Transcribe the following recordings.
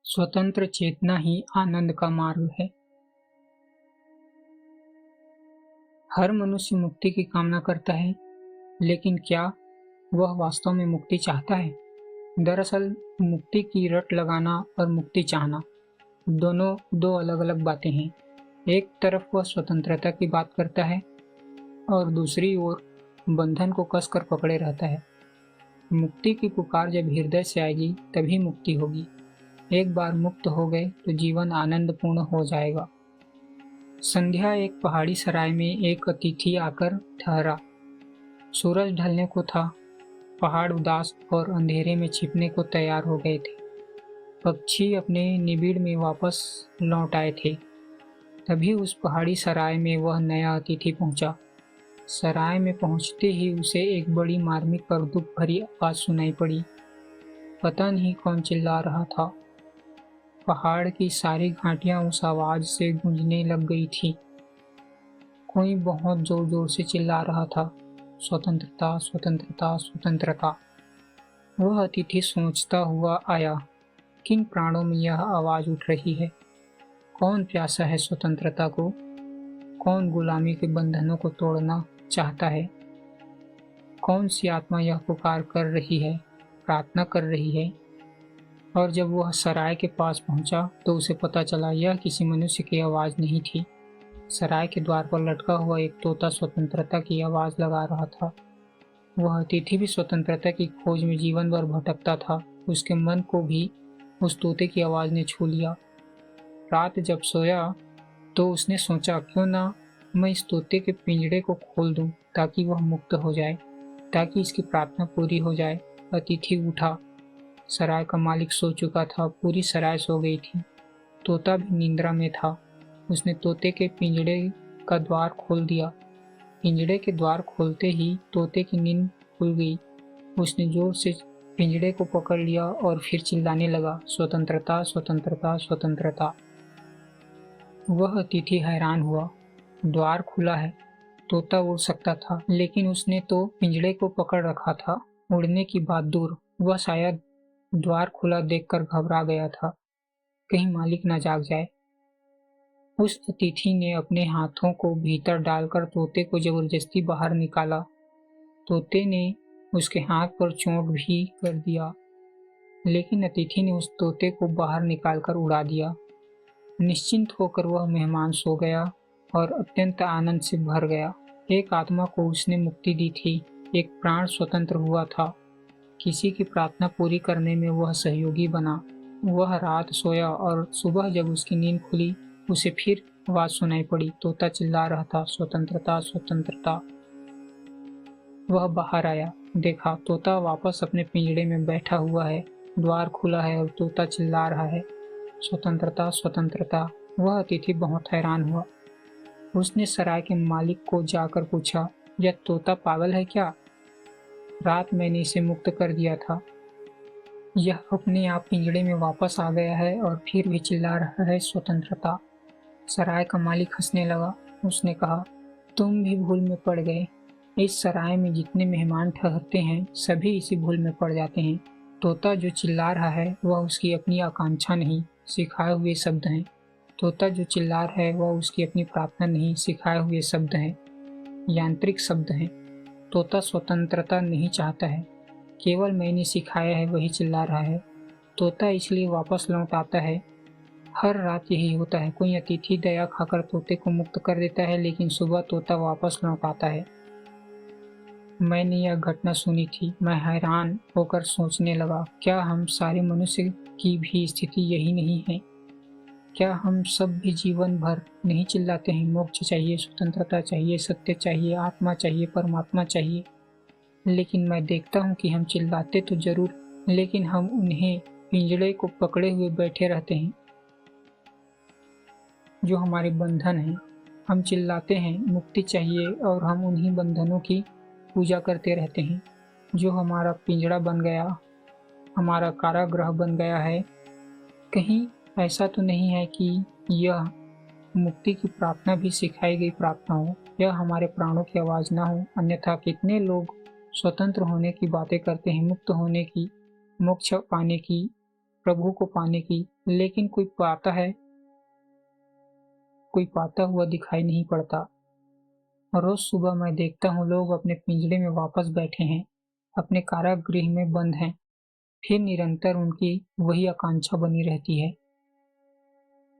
स्वतंत्र चेतना ही आनंद का मार्ग है। हर मनुष्य मुक्ति की कामना करता है, लेकिन क्या वह वास्तव में मुक्ति चाहता है? दरअसल मुक्ति की रट लगाना और मुक्ति चाहना दोनों दो अलग-अलग बातें हैं। एक तरफ वह स्वतंत्रता की बात करता है और दूसरी ओर बंधन को कसकर पकड़े रहता है। मुक्ति की पुकार जब हृदय से आएगी तभी मुक्ति होगी। एक बार मुक्त हो गए तो जीवन आनंदपूर्ण हो जाएगा। संध्या एक पहाड़ी सराय में एक अतिथि आकर ठहरा। सूरज ढलने को था। पहाड़ उदास और अंधेरे में छिपने को तैयार हो गए थे। पक्षी अपने निबिड़ में वापस लौट आए थे। तभी उस पहाड़ी सराय में वह नया अतिथि पहुंचा। सराय में पहुंचते ही उसे एक बड़ी मार्मिक और दुख भरी आवाज सुनाई पड़ी। पता नहीं कौन चिल्ला रहा था। पहाड़ की सारी घाटियां उस आवाज से गूंजने लग गई थी। कोई बहुत जोर जोर से चिल्ला रहा था, स्वतंत्रता स्वतंत्रता स्वतंत्रता। वह अतिथि सोचता हुआ आया, किन प्राणों में यह आवाज उठ रही है? कौन प्यासा है स्वतंत्रता को? कौन गुलामी के बंधनों को तोड़ना चाहता है? कौन सी आत्मा यह पुकार कर रही है, प्रार्थना कर रही है? और जब वह सराय के पास पहुंचा तो उसे पता चला यह किसी मनुष्य की आवाज नहीं थी। सराय के द्वार पर लटका हुआ एक तोता स्वतंत्रता की आवाज लगा रहा था। वह अतिथि भी स्वतंत्रता की खोज में जीवन भर भटकता था। उसके मन को भी उस तोते की आवाज ने छू लिया। रात जब सोया तो उसने सोचा, क्यों ना मैं इस तोते के पिंजड़े को खोल दूं ताकि वह मुक्त हो जाए, ताकि इसकी प्रार्थना पूरी हो जाए। अतिथि उठा। सराय का मालिक सो चुका था। पूरी सराय सो गई थी। तोता भी निंद्रा में था। उसने तोते के पिंजड़े का द्वार खोल दिया। पिंजड़े के द्वार खोलते ही तोते की नींद खुल गई। उसने जोर से पिंजड़े को पकड़ लिया और फिर चिल्लाने लगा, स्वतंत्रता स्वतंत्रता स्वतंत्रता। वह अतिथि हैरान हुआ। द्वार खुला है, तोता उड़ सकता था, लेकिन उसने तो पिंजड़े को पकड़ रखा था। उड़ने की बात दूर, वह शायद द्वार खुला देखकर घबरा गया था, कहीं मालिक न जाग जाए। उस अतिथि ने अपने हाथों को भीतर डालकर तोते को जबरदस्ती बाहर निकाला। तोते ने उसके हाथ पर चोट भी कर दिया, लेकिन अतिथि ने उस तोते को बाहर निकालकर उड़ा दिया। निश्चिंत होकर वह मेहमान सो गया और अत्यंत आनंद से भर गया। एक आत्मा को उसने मुक्ति दी थी। एक प्राण स्वतंत्र हुआ था। किसी की प्रार्थना पूरी करने में वह सहयोगी बना। वह रात सोया और सुबह जब उसकी नींद खुली उसे फिर आवाज सुनाई पड़ी। तोता चिल्ला रहा था, स्वतंत्रता स्वतंत्रता। वह बाहर आया, देखा तोता वापस अपने पिंजड़े में बैठा हुआ है। द्वार खुला है और तोता चिल्ला रहा है, स्वतंत्रता स्वतंत्रता। वह अतिथि बहुत हैरान हुआ। उसने सराय के मालिक को जाकर पूछा, यह तोता पागल है क्या? रात मैंने इसे मुक्त कर दिया था। यह अपने आप पिंजड़े में वापस आ गया है और फिर भी चिल्ला रहा है, स्वतंत्रता। सराय का मालिक हंसने लगा। उसने कहा, तुम भी भूल में पड़ गए। इस सराय में जितने मेहमान ठहरते हैं सभी इसी भूल में पड़ जाते हैं। तोता जो चिल्ला रहा है वह उसकी अपनी आकांक्षा नहीं, सिखाए हुए शब्द हैं। तोता जो चिल्ला रहा है वह उसकी अपनी प्रार्थना नहीं, सिखाए हुए शब्द हैं, यांत्रिक शब्द हैं। तोता स्वतंत्रता नहीं चाहता है, केवल मैंने सिखाया है वही चिल्ला रहा है। तोता इसलिए वापस लौट आता है। हर रात यही होता है। कोई अतिथि दया खाकर तोते को मुक्त कर देता है, लेकिन सुबह तोता वापस लौट आता है। मैंने यह घटना सुनी थी। मैं हैरान होकर सोचने लगा, क्या हम सारे मनुष्य की भी स्थिति यही नहीं है? क्या हम सब भी जीवन भर नहीं चिल्लाते हैं, मोक्ष चाहिए, स्वतंत्रता चाहिए, सत्य चाहिए, आत्मा चाहिए, परमात्मा चाहिए? लेकिन मैं देखता हूँ कि हम चिल्लाते तो जरूर, लेकिन हम उन्हें पिंजड़े को पकड़े हुए बैठे रहते हैं जो हमारे बंधन हैं। हम चिल्लाते हैं मुक्ति चाहिए और हम उन्हीं बंधनों की पूजा करते रहते हैं जो हमारा पिंजड़ा बन गया, हमारा कारागृह बन गया है। कहीं ऐसा तो नहीं है कि यह मुक्ति की प्रार्थना भी सिखाई गई प्रार्थना हो, यह हमारे प्राणों की आवाज ना हो? अन्यथा कितने लोग स्वतंत्र होने की बातें करते हैं, मुक्त होने की, मोक्ष पाने की, प्रभु को पाने की, लेकिन कोई पाता हुआ दिखाई नहीं पड़ता। रोज सुबह मैं देखता हूँ लोग अपने पिंजड़े में वापस बैठे हैं, अपने कारागृह में बंद हैं, फिर निरंतर उनकी वही आकांक्षा बनी रहती है।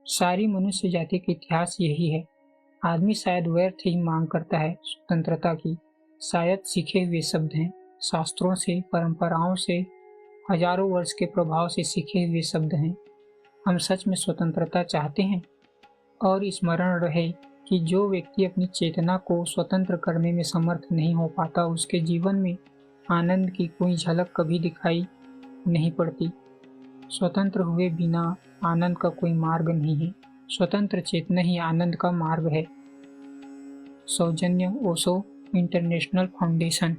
सारी मनुष्य जाति का इतिहास यही है। आदमी शायद व्यर्थ ही मांग करता है स्वतंत्रता की, शायद सीखे हुए शब्द हैं, शास्त्रों से, परंपराओं से, हजारों वर्ष के प्रभाव से सीखे हुए शब्द हैं। हम सच में स्वतंत्रता चाहते हैं? और स्मरण रहे कि जो व्यक्ति अपनी चेतना को स्वतंत्र करने में समर्थ नहीं हो पाता, उसके जीवन में आनंद की कोई झलक कभी दिखाई नहीं पड़ती। स्वतंत्र हुए बिना आनंद का कोई मार्ग नहीं है। स्वतंत्र चेतना ही आनंद का मार्ग है। सौजन्य ओशो इंटरनेशनल फाउंडेशन।